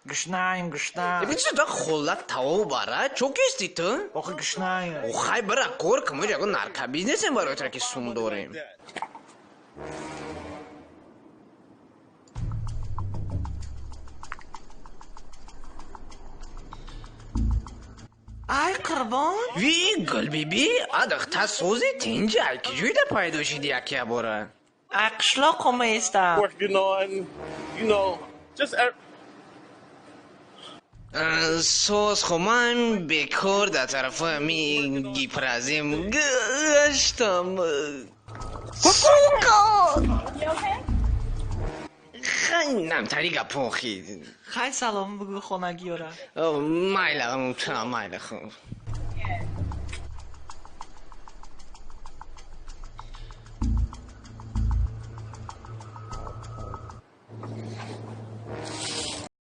Гышнаем. ببین چطور خلت تاو باره چوک استی تو؟ آخه گشنایم. خواهی برا کور که ما جاگو نرکا بیزنس هم برای ترکی سوم داریم. ای قربان. وی گل بیبی ادخ تا سوزی تینجا که جوی در پایدوشی دیگه باره. Akşla como está? Working on, just سوز خواهم بکر در طرف همی گیپرازیم گشتم. خیلی نمتری گپون خید. خیلی سلام بگو خونگی را. مایل خون.